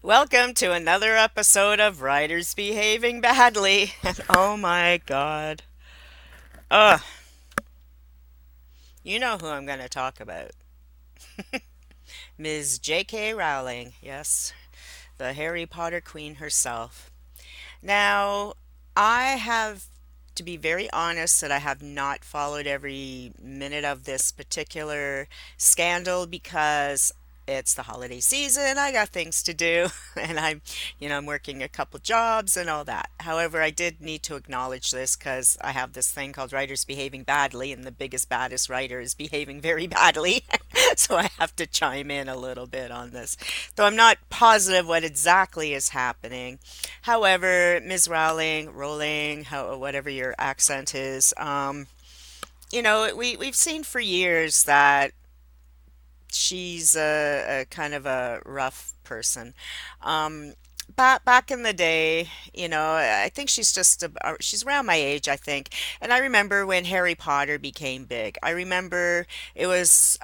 Welcome to another episode of Writers Behaving Badly. Oh my God. Ugh, you know who I'm going to talk about. Ms. J.K. Rowling. Yes, the Harry Potter queen herself. Now, I have to be very honest that I have not followed every minute of this particular scandal because it's the holiday season. I got things to do and I'm working a couple jobs and all that. However, I did need to acknowledge this because I have this thing called writers behaving badly and the biggest baddest writer is behaving very badly. So I have to chime in a little bit on this. Though I'm not positive what exactly is happening. However, Ms. Rowling, whatever your accent is, we've seen for years that she's a kind of a rough person. Um, back in the day, I think she's around my age, I think. And I remember when Harry Potter became big. I remember it was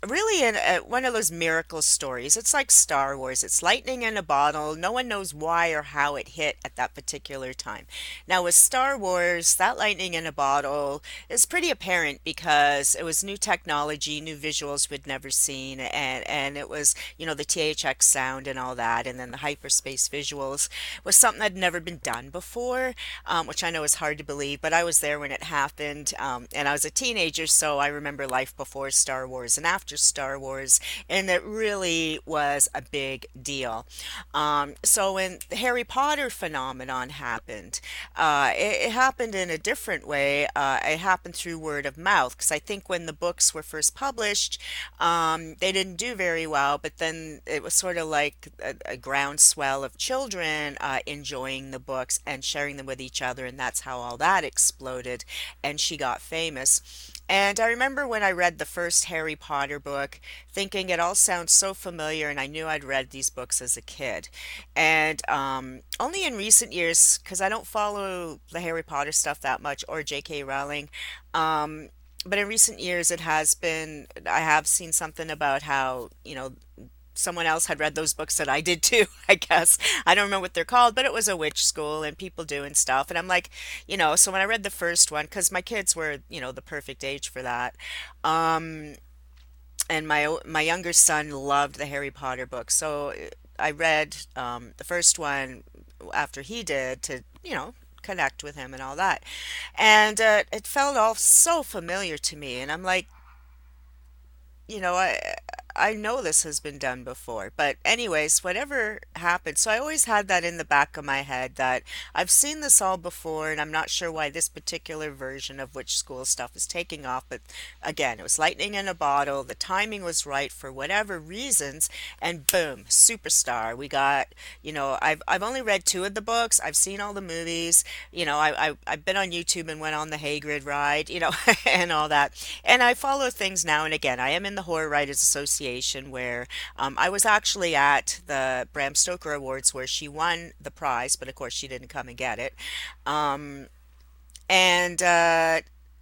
really one of those miracle stories. It's like Star Wars. It's lightning in a bottle. No one knows why or how it hit at that particular time. Now, with Star Wars, that lightning in a bottle is pretty apparent because it was new technology, new visuals we'd never seen, and it was, the THX sound and all that, and then the hyperspace visuals was something that had never been done before, which I know is hard to believe, but I was there when it happened, and I was a teenager, so I remember life before Star Wars and after Star Wars, and it really was a big deal. So when the Harry Potter phenomenon happened, it happened in a different way. It happened through word of mouth, because I think when the books were first published, they didn't do very well, but then it was sort of like a groundswell of children enjoying the books and sharing them with each other, and that's how all that exploded, and she got famous. And I remember when I read the first Harry Potter book, thinking it all sounds so familiar, and I knew I'd read these books as a kid. And only in recent years, because I don't follow the Harry Potter stuff that much or J.K. Rowling, um, but in recent years, I have seen something about how, someone else had read those books that I did too, I guess. I don't remember what they're called, but it was a witch school and people doing stuff. And I'm like, so when I read the first one, because my kids were, the perfect age for that. Um, and my younger son loved the Harry Potter books. So I read the first one after he did to, connect with him and all that. And it felt all so familiar to me. And I'm like, you know, I I know this has been done before, but anyways, whatever happened. So I always had that in the back of my head that I've seen this all before, and I'm not sure why this particular version of Witch School stuff is taking off. But again, it was lightning in a bottle. The timing was right for whatever reasons, and boom, superstar. We got, I've only read two of the books. I've seen all the movies. I've been on YouTube and went on the Hagrid ride, and all that. And I follow things now and again. I am in the Horror Writers Association where I was actually at the Bram Stoker Awards where she won the prize, but of course she didn't come and get it. Um, and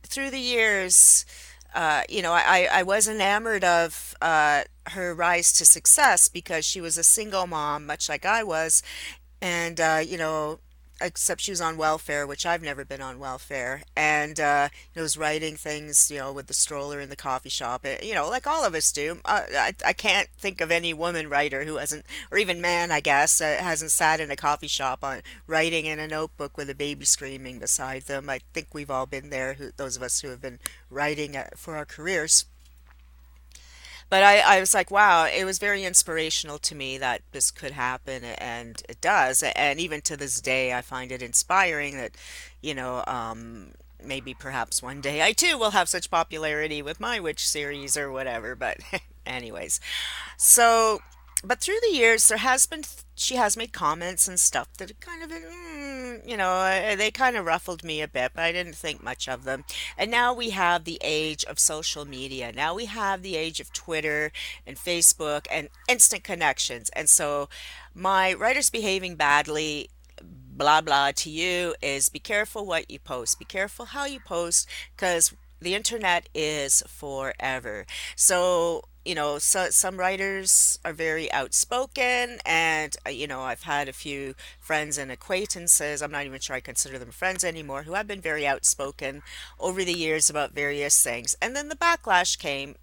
through the years, I was enamored of her rise to success because she was a single mom, much like I was, and except she was on welfare, which I've never been on welfare, and was writing things, with the stroller in the coffee shop, like all of us do. I can't think of any woman writer who hasn't, or even man, I guess, hasn't sat in a coffee shop on writing in a notebook with a baby screaming beside them. I think we've all been there, those of us who have been writing for our careers. But I was like, wow, it was very inspirational to me that this could happen, and it does. And even to this day, I find it inspiring that, maybe perhaps one day I too will have such popularity with my witch series or whatever. But, anyways. So, but through the years, she has made comments and stuff that kind of, they kind of ruffled me a bit, but I didn't think much of them. And now we have the age of social media. Now we have the age of Twitter and Facebook and instant connections. And so my writers behaving badly, blah, blah to you is be careful what you post, be careful how you post, because the internet is forever. So, some writers are very outspoken, and I've had a few friends and acquaintances. I'm not even sure I consider them friends anymore, who have been very outspoken over the years about various things. And then the backlash came,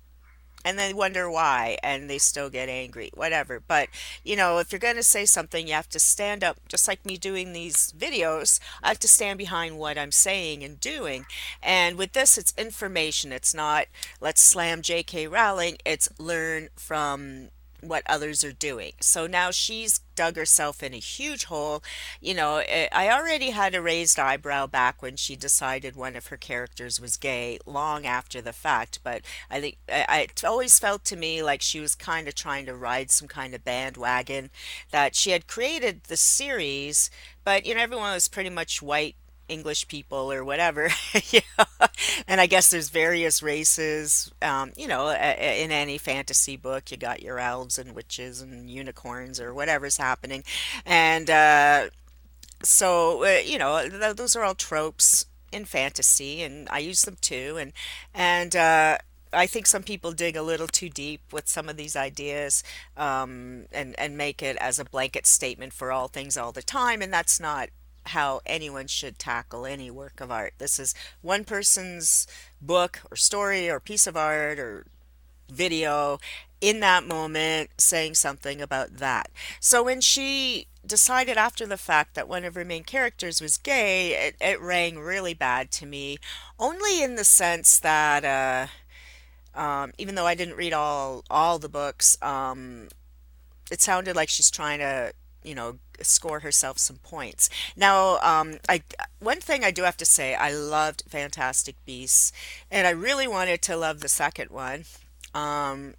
and they wonder why, and they still get angry, whatever. But if you're going to say something, you have to stand up. Just like me doing these videos, I have to stand behind what I'm saying and doing. And with this, it's information. It's not let's slam JK Rowling. It's learn from what others are doing. So now she's dug herself in a huge hole. I already had a raised eyebrow back when she decided one of her characters was gay, long after the fact. But I think it always felt to me like she was kind of trying to ride some kind of bandwagon, that she had created the series, but everyone was pretty much white English people or whatever. Yeah. And I guess there's various races. In any fantasy book, you got your elves and witches and unicorns or whatever's happening. And those are all tropes in fantasy, and I use them too. And I think some people dig a little too deep with some of these ideas, and make it as a blanket statement for all things all the time, and that's not how anyone should tackle any work of art. This is one person's book or story or piece of art or video in that moment saying something about that. So when she decided after the fact that one of her main characters was gay, it rang really bad to me, only in the sense that even though I didn't read all the books, it sounded like she's trying to, score herself some points. Now, I one thing I do have to say, I loved Fantastic Beasts, and I really wanted to love the second one. Um,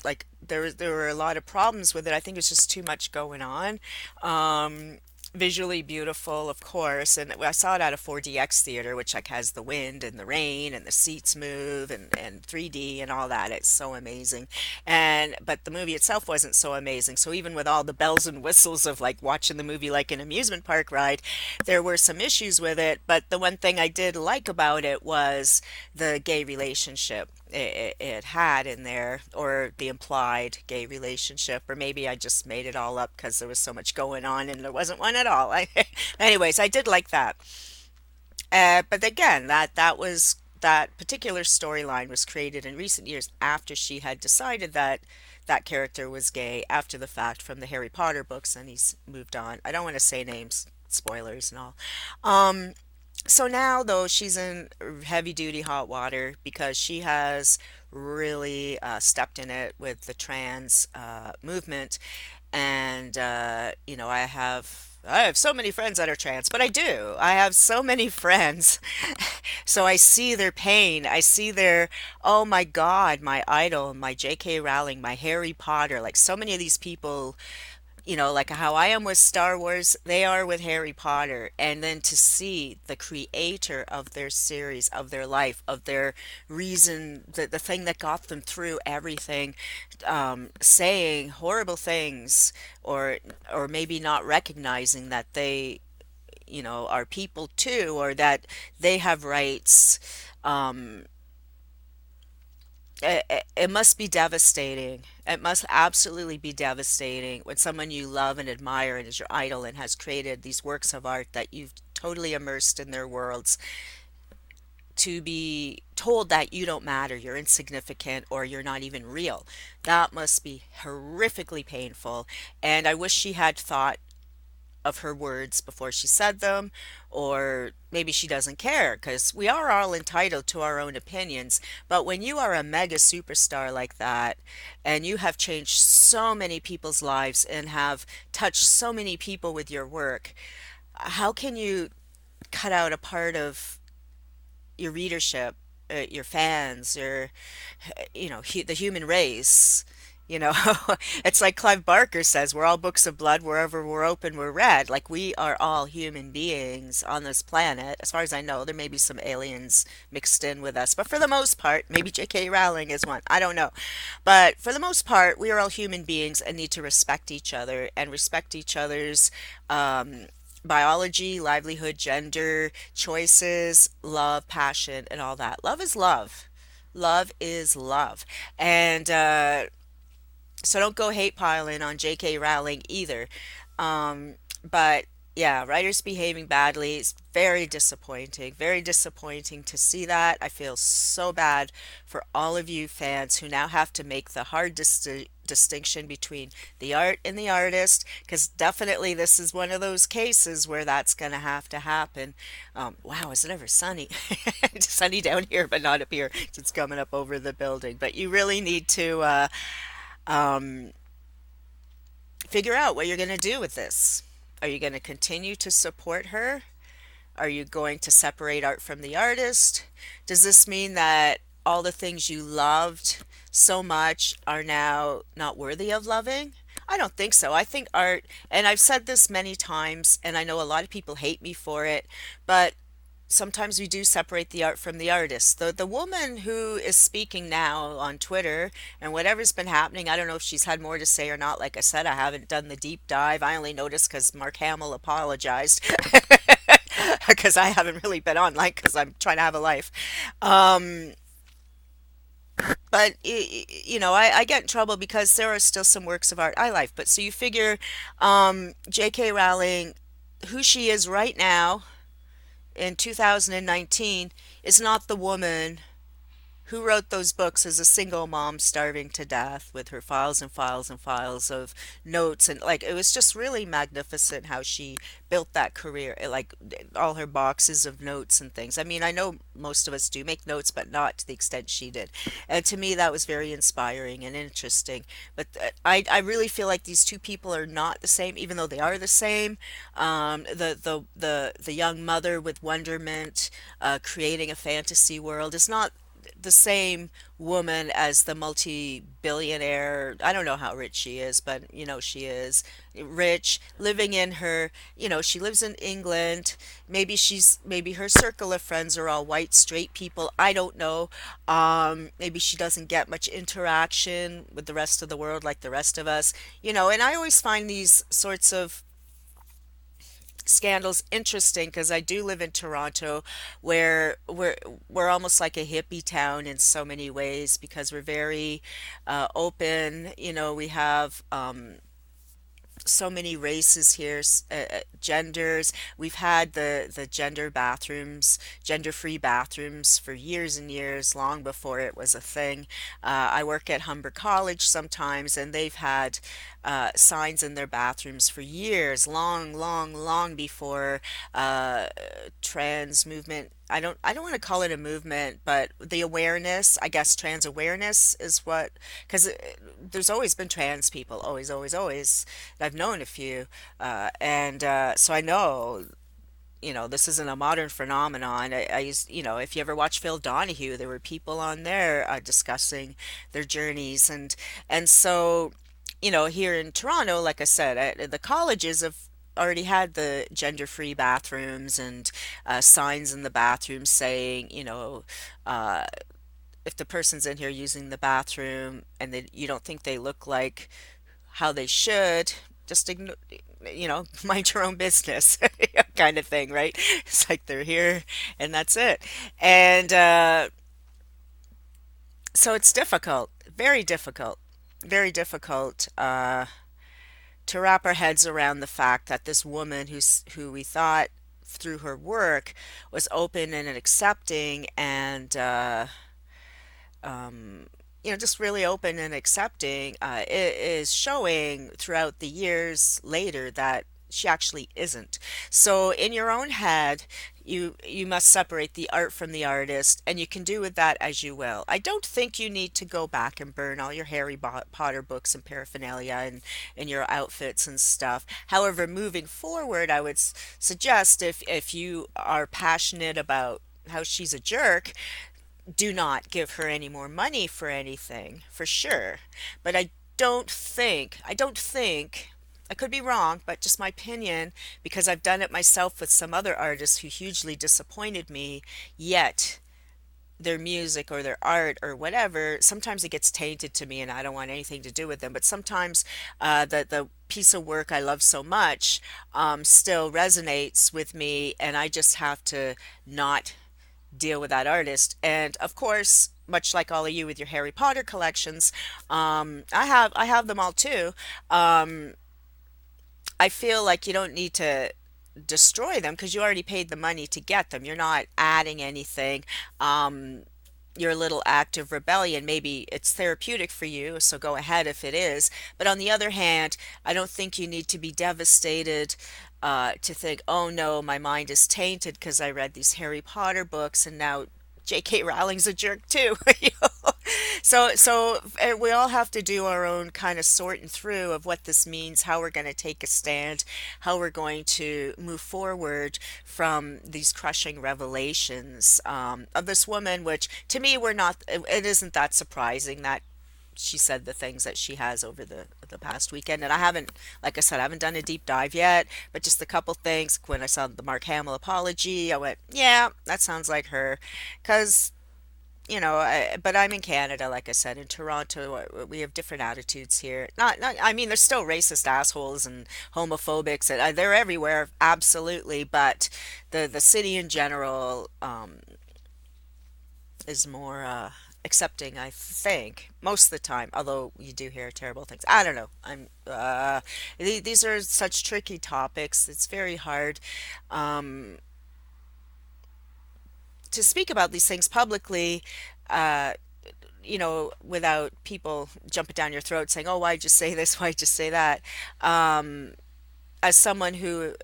like there were a lot of problems with it. I think it's just too much going on. Um, Visually beautiful, of course, and I saw it at a 4DX theater, which like has the wind and the rain and the seats move and 3D and all that. It's so amazing. And but the movie itself wasn't so amazing. So even with all the bells and whistles of like watching the movie like an amusement park ride, there were some issues with it. But the one thing I did like about it was the gay relationship it had in there, or the implied gay relationship, or maybe I just made it all up because there was so much going on and there wasn't one at all. Anyways, I did like that. But again, that particular storyline was created in recent years after she had decided that that character was gay after the fact from the Harry Potter books, and he's moved on. I don't want to say names, spoilers and all. Um, so now, though, she's in heavy duty hot water because she has really stepped in it with the trans movement. And I have so many friends that are trans, but I do. I have so many friends. So I see their pain. I see their, oh my God, my idol, my J.K. Rowling, my Harry Potter. Like so many of these people, like how I am with Star Wars, they are with Harry Potter. And then to see the creator of their series, of their life, of their reason, the thing that got them through everything, saying horrible things, or maybe not recognizing that they, are people too, or that they have rights. Um, it must be devastating. It must absolutely be devastating when someone you love and admire and is your idol and has created these works of art that you've totally immersed in their worlds, to be told that you don't matter, you're insignificant, or you're not even real. That must be horrifically painful. And I wish she had thought of her words before she said them, or maybe she doesn't care because we are all entitled to our own opinions. But when you are a mega superstar like that, and you have changed so many people's lives and have touched so many people with your work, how can you cut out a part of your readership, your fans, your the human race. You know, it's like Clive Barker says, we're all books of blood. Wherever we're open, we're read. Like we are all human beings on this planet. As far as I know, there may be some aliens mixed in with us, but for the most part, maybe J.K. Rowling is one. I don't know. But for the most part, we are all human beings and need to respect each other and respect each other's um, biology, livelihood, gender, choices, love, passion, and all that. Love is love. Love is love. And so don't go hate piling on J.K. Rowling either. But yeah, writers behaving badly is very disappointing. Very disappointing to see that. I feel so bad for all of you fans who now have to make the hard distinction between the art and the artist, because definitely this is one of those cases where that's going to have to happen. Wow, is it ever sunny? It's sunny down here, but not up here. It's coming up over the building. But you really need to um, figure out what you're going to do with this. Are you going to continue to support her? Are you going to separate art from the artist? Does this mean that all the things you loved so much are now not worthy of loving? I don't think so. I think art, and I've said this many times, and I know a lot of people hate me for it, but sometimes we do separate the art from the artist. The woman who is speaking now on Twitter and whatever's been happening, I don't know if she's had more to say or not. Like I said, I haven't done the deep dive. I only noticed because Mark Hamill apologized because I haven't really been online because I'm trying to have a life. Um, but I get in trouble because there are still some works of art I like. But so you figure, J.K. Rowling, who she is right now in 2019 is not the woman who wrote those books as a single mom starving to death with her files and files and files of notes. And like it was just really magnificent how she built that career, like all her boxes of notes and things. I mean, I know most of us do make notes, but not to the extent she did. And to me that was very inspiring and interesting. But I really feel like these two people are not the same, even though they are the same. The young mother with wonderment, creating a fantasy world is not the same woman as the multi-billionaire. I don't know how rich she is, but she is rich, living in her, she lives in England. Maybe her circle of friends are all white straight people. I don't know. Maybe she doesn't get much interaction with the rest of the world like the rest of us. And I always find these sorts of scandals interesting because I do live in Toronto, where we're almost like a hippie town in so many ways because we're very open. We have so many races here, genders. We've had the gender bathrooms, gender-free bathrooms for years and years, long before it was a thing. I work at Humber College sometimes, and they've had signs in their bathrooms for years, long, long, long before uh, trans movement. I don't want to call it a movement, but the awareness, I guess trans awareness is what, because there's always been trans people, always, always, always. I've known a few, and so I know, this isn't a modern phenomenon. I used, if you ever watch Phil Donahue, there were people on there discussing their journeys, and so, here in Toronto, like I said, the colleges have already had the gender-free bathrooms and signs in the bathrooms saying, uh, if the person's in here using the bathroom and you don't think they look like how they should, just ignore, mind your own business kind of thing, right? It's like they're here and that's it. And so it's difficult, very difficult to wrap our heads around the fact that this woman who we thought through her work was open and accepting and um, just really open and accepting, is showing throughout the years later that she actually isn't. So in your own head, you must separate the art from the artist, and you can do with that as you will. I don't think you need to go back and burn all your Potter books and paraphernalia and your outfits and stuff. However, moving forward, I would suggest if you are passionate about how she's a jerk, do not give her any more money for anything, for sure. But I don't think, I could be wrong, but just my opinion, because I've done it myself with some other artists who hugely disappointed me, yet their music or their art or whatever, sometimes it gets tainted to me and I don't want anything to do with them. But sometimes the piece of work I love so much still resonates with me, and I just have to not deal with that artist. And of course, much like all of you with your Harry Potter collections, I have them all too. Um, I feel like you don't need to destroy them because you already paid the money to get them. You're not adding anything. Um, your little act of rebellion, maybe it's therapeutic for you, so go ahead if it is. But on the other hand, I don't think you need to be devastated to think, oh no, my mind is tainted because I read these Harry Potter books and now J.K. Rowling's a jerk too. You know? So we all have to do our own kind of sorting through of what this means, how we're going to take a stand, how we're going to move forward from these crushing revelations of this woman, which to me we're not. It isn't that surprising that she said the things that she has over the past weekend. And I haven't, like I said, I haven't done a deep dive yet, but just a couple things. When I saw the Mark Hamill apology, I went, yeah, that sounds like her, because but I'm in Canada, like I said, in Toronto, we have different attitudes here. I mean, there's still racist assholes and homophobics, and they're everywhere, absolutely. But the city in general is more accepting, I think, most of the time. Although you do hear terrible things. I don't know. These are such tricky topics. It's very hard um, to speak about these things publicly. Uh, without people jumping down your throat saying, "Oh, why'd you say this? Why'd you say that?" Um, as someone who,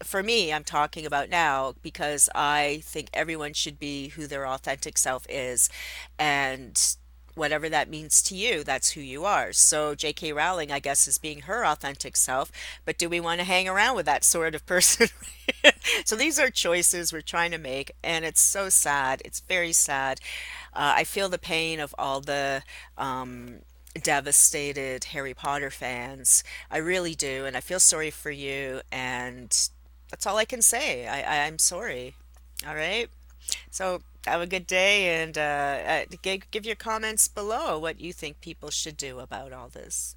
for me, I'm talking about now because I think everyone should be who their authentic self is, and whatever that means to you, that's who you are. So J.K. Rowling, I guess, is being her authentic self, but do we want to hang around with that sort of person? So these are choices we're trying to make, and it's so sad. It's very sad. I feel the pain of all the devastated Harry Potter fans. I really do, and I feel sorry for you, and that's all I can say. I'm sorry. All right. So have a good day, and give your comments below what you think people should do about all this.